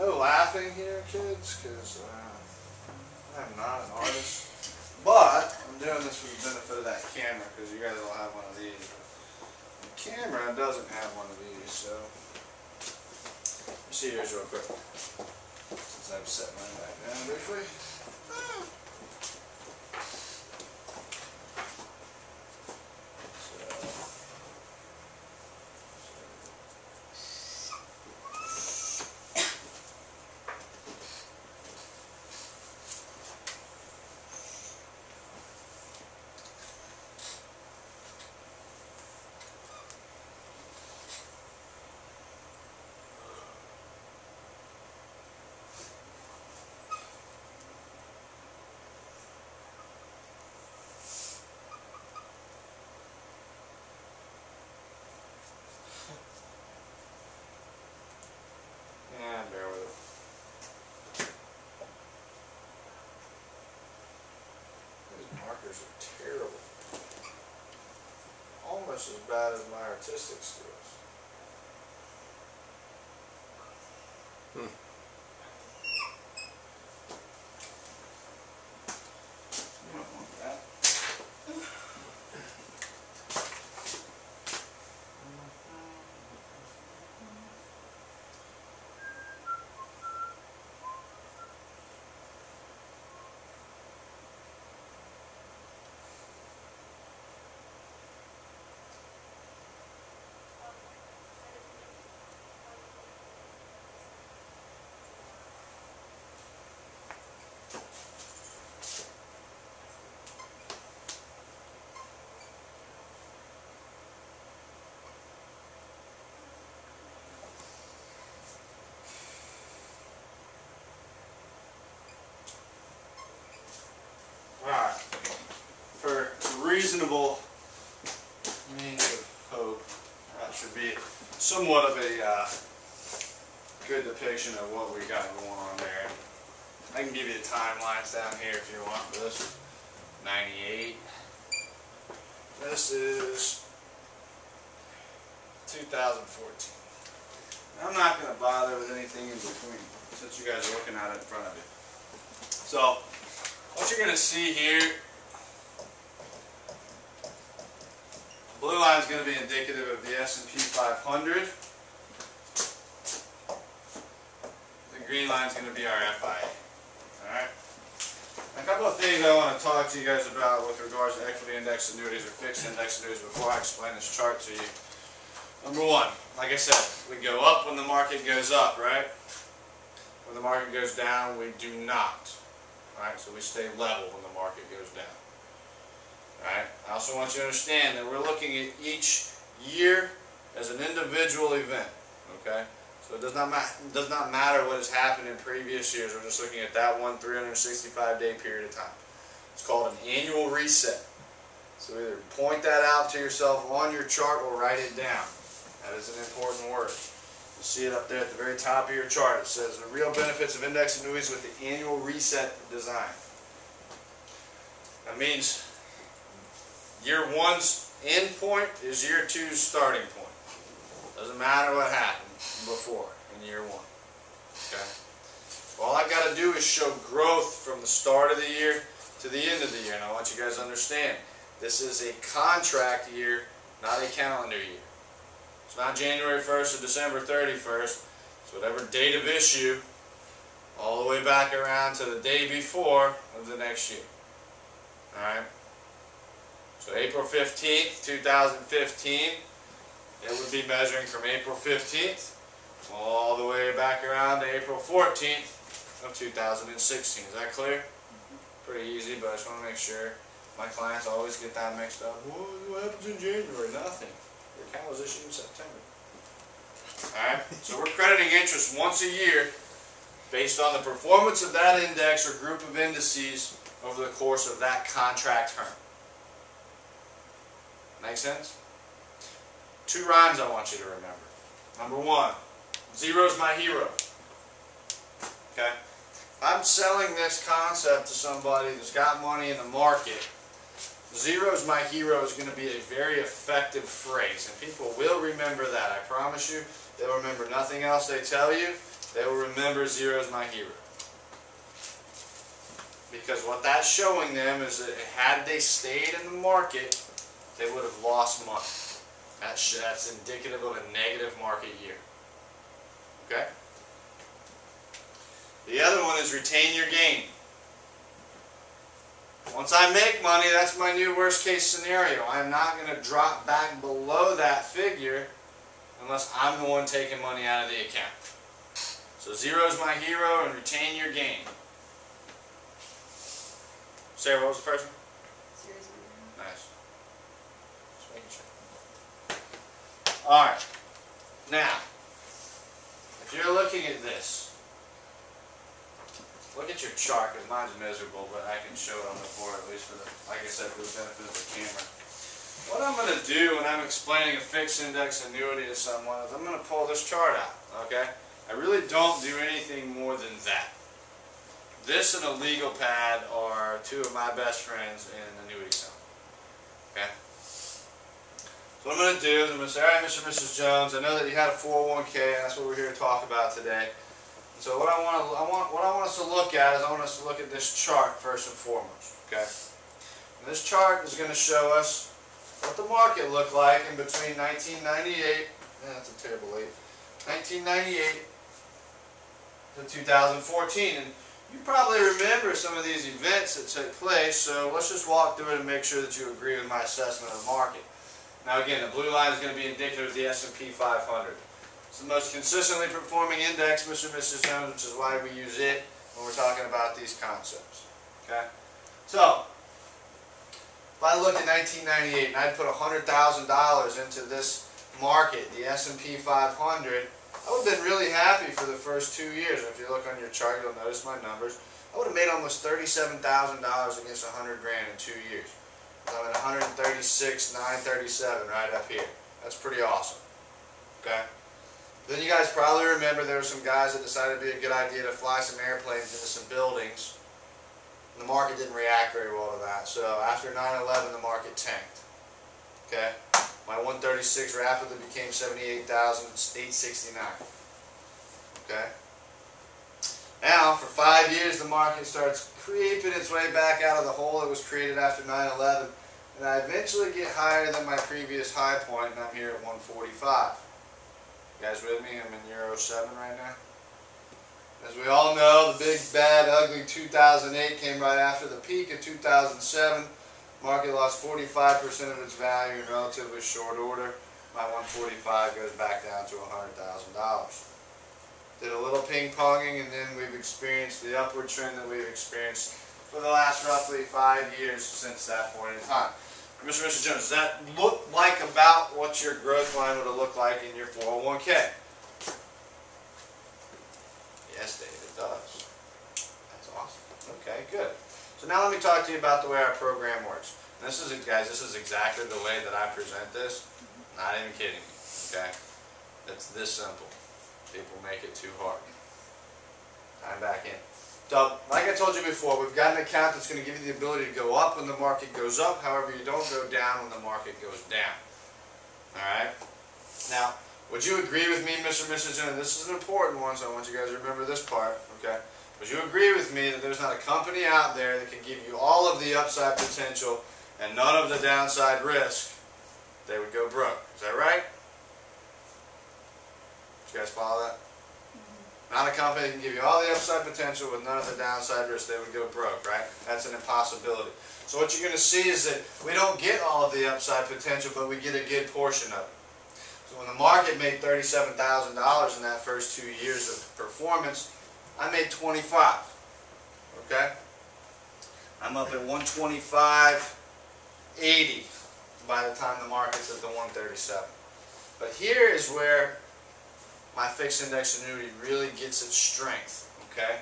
No laughing here, kids, because I'm not an artist. But I'm doing this for the benefit of that camera, because you guys all have one of these. The camera doesn't have one of these, so let's see yours real quick. Since I've set mine back down briefly. Bear with it. These markers are terrible. Almost as bad as my artistic skills. You don't want that. Alright, for reasonable means of hope, that should be somewhat of a good depiction of what we got going on there. I can give you the timelines down here if you want. This is 98. This is 2014. I'm not going to bother with anything in between since you guys are looking at it in front of you. So, what you're going to see here, the blue line is going to be indicative of the S&P 500. The green line is going to be our FIA. Alright? A couple of things I want to talk to you guys about with regards to equity index annuities or fixed index annuities before I explain this chart to you. Number one, like I said, we go up when the market goes up, right? When the market goes down, we do not. Alright, so we stay level when the market goes down. Alright, I also want you to understand that we're looking at each year as an individual event. Okay, so it does not matter what has happened in previous years. We're just looking at that one 365-day period of time. It's called an annual reset. So either point that out to yourself on your chart or write it down. That is an important word. You see it up there at the very top of your chart. It says the real benefits of index annuities with the annual reset design. That means year one's end point is year two's starting point. Doesn't matter what happened before in year one. Okay? All I got to do is show growth from the start of the year to the end of the year. And I want you guys to understand, this is a contract year, not a calendar year. It's not January 1st or December 31st. It's whatever date of issue all the way back around to the day before of the next year. Alright? So April 15th, 2015, it would be measuring from April 15th all the way back around to April 14th of 2016. Is that clear? Pretty easy, but I just want to make sure. My clients always get that mixed up. What happens in January? Nothing. Your account was issued in September. Alright, so we're crediting interest once a year based on the performance of that index or group of indices over the course of that contract term. Make sense? Two rhymes I want you to remember. Number one, zero's my hero. Okay? If I'm selling this concept to somebody that's got money in the market, zero's my hero is going to be a very effective phrase, and people will remember that. I promise you, they'll remember nothing else they tell you, they will remember zero is my hero. Because what that's showing them is that had they stayed in the market, they would have lost money. That's indicative of a negative market year. Okay? The other one is retain your gain. Once I make money, that's my new worst case scenario. I'm not going to drop back below that figure unless I'm the one taking money out of the account. So zero is my hero and retain your gain. Sarah, what was the first one? Zero's my hero. Nice. Just making sure. Alright. Now, if you're looking at this, look at your chart, because mine's miserable, but I can show it on the board, at least for the, like I said, for the benefit of the camera. What I'm going to do when I'm explaining a fixed index annuity to someone is I'm going to pull this chart out, okay? I really don't do anything more than that. This and a legal pad are two of my best friends in annuity selling, okay? So what I'm going to do is I'm going to say, all right, Mr. and Mrs. Jones, I know that you had a 401k, and that's what we're here to talk about today. So what I want us to look at is I want us to look at this chart first and foremost, okay? And this chart is going to show us what the market looked like in between 1998, that's a terrible date, 1998 to 2014. And you probably remember some of these events that took place, so let's just walk through it and make sure that you agree with my assessment of the market. Now again, the blue line is going to be indicative of the S&P 500. It's the most consistently performing index, Mr. and Mrs. Jones, which is why we use it when we're talking about these concepts. Okay? So, if I look at 1998 and I'd put $100,000 into this market, the S&P 500, I would have been really happy for the first 2 years. And if you look on your chart, you'll notice my numbers. I would have made almost $37,000 against $100,000 in 2 years. I'm at 136,937 right up here. That's pretty awesome. Okay? Then you guys probably remember there were some guys that decided it'd be a good idea to fly some airplanes into some buildings. And the market didn't react very well to that. So after 9/11, the market tanked. Okay? My 136 rapidly became 78,869. Okay? Now, for 5 years, the market starts creeping its way back out of the hole that was created after 9/11. And I eventually get higher than my previous high point, and I'm here at 145. You guys with me? I'm in Euro 7 right now. As we all know, the big, bad, ugly 2008 came right after the peak of 2007. Market lost 45% of its value in relatively short order. My 145 goes back down to $100,000. Did a little ping-ponging, and then we've experienced the upward trend that we've experienced for the last roughly 5 years since that point in time. Mr. and Mrs. Jones, does that look like about what your growth line would have looked like in your 401k? Yes, Dave, it does. That's awesome. Okay, good. So now let me talk to you about the way our program works. And this is, guys, this is exactly the way that I present this. Not even kidding me. Okay? It's this simple. People make it too hard. Time back in. So, like I told you before, we've got an account that's going to give you the ability to go up when the market goes up. However, you don't go down when the market goes down. Alright? Now, would you agree with me, Mr. and Mrs. Jones? This is an important one, so I want you guys to remember this part. Okay? Would you agree with me that there's not a company out there that can give you all of the upside potential and none of the downside risk? They would go broke. Is that right? Did you guys follow that? Not a company that can give you all the upside potential with none of the downside risk. They would go broke, right? That's an impossibility. So what you're going to see is that we don't get all of the upside potential, but we get a good portion of it. So when the market made $37,000 in that first 2 years of performance, I made 25. Okay? I'm up at 125.80 by the time the market's at the 137. But here is where my fixed index annuity really gets its strength, okay?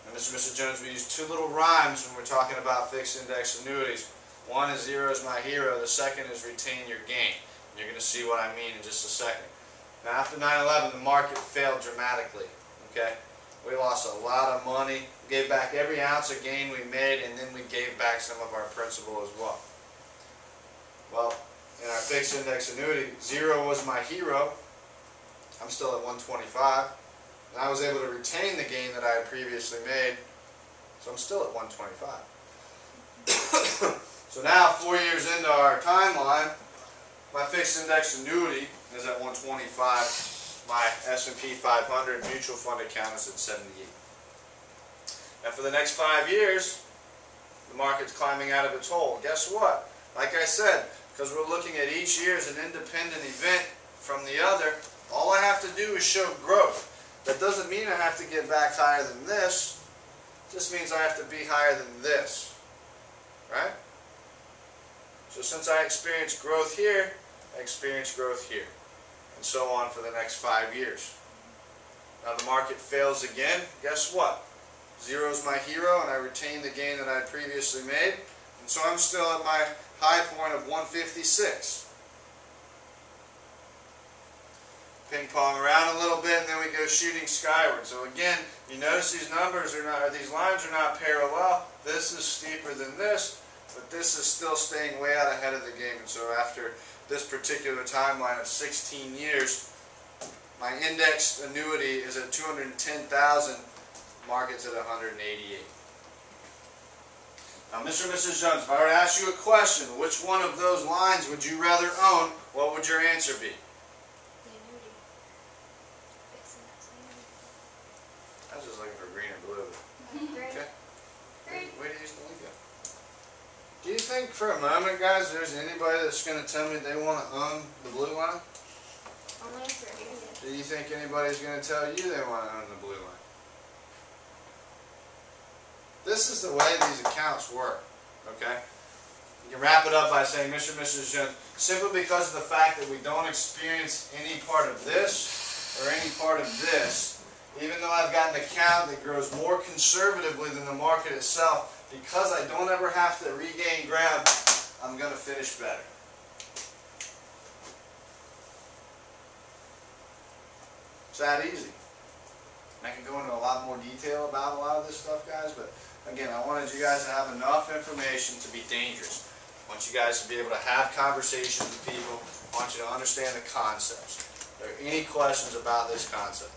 And Mr. and Mrs. Jones, we use two little rhymes when we're talking about fixed index annuities. One is zero is my hero. The second is retain your gain. And you're going to see what I mean in just a second. Now, after 9/11, the market failed dramatically, okay? We lost a lot of money, gave back every ounce of gain we made, and then we gave back some of our principal as well. Well, in our fixed index annuity, zero was my hero. I'm still at 125. And I was able to retain the gain that I had previously made, so I'm still at 125. So now, 4 years into our timeline, my fixed index annuity is at 125. My S&P 500 mutual fund account is at 78. And for the next 5 years, the market's climbing out of its hole. Guess what? Like I said, because we're looking at each year as an independent event from the other, all I have to do is show growth. That doesn't mean I have to get back higher than this. It just means I have to be higher than this. Right? So since I experienced growth here, I experienced growth here. And so on for the next 5 years. Now the market fails again. Guess what? Zero is my hero, and I retain the gain that I had previously made. And so I'm still at my high point of 156. Ping pong around a little bit, and then we go shooting skyward. So again, you notice these numbers are not, or these lines are not parallel. This is steeper than this, but this is still staying way out ahead of the game. And so after this particular timeline of 16 years, my indexed annuity is at 210,000. Market's at 188. Now, Mr. and Mrs. Jones, if I were to ask you a question, which one of those lines would you rather own? What would your answer be? The annuity. Fixing that annuity. I was just looking for green and blue. Green. Okay. Green. Where do you used to leave it? Do you think for a moment, guys, there's anybody that's going to tell me they want to own the blue line? Only if they're an idiot. Do you think anybody's going to tell you they want to own the blue line? This is the way these accounts work, okay? You can wrap it up by saying, Mr. and Mrs. Jones, simply because of the fact that we don't experience any part of this or any part of this, even though I've got an account that grows more conservatively than the market itself, because I don't ever have to regain ground, I'm going to finish better. It's that easy. I can go into a lot more detail about a lot of this stuff, guys, but again, I wanted you guys to have enough information to be dangerous. I want you guys to be able to have conversations with people. I want you to understand the concepts. Are there any questions about this concept?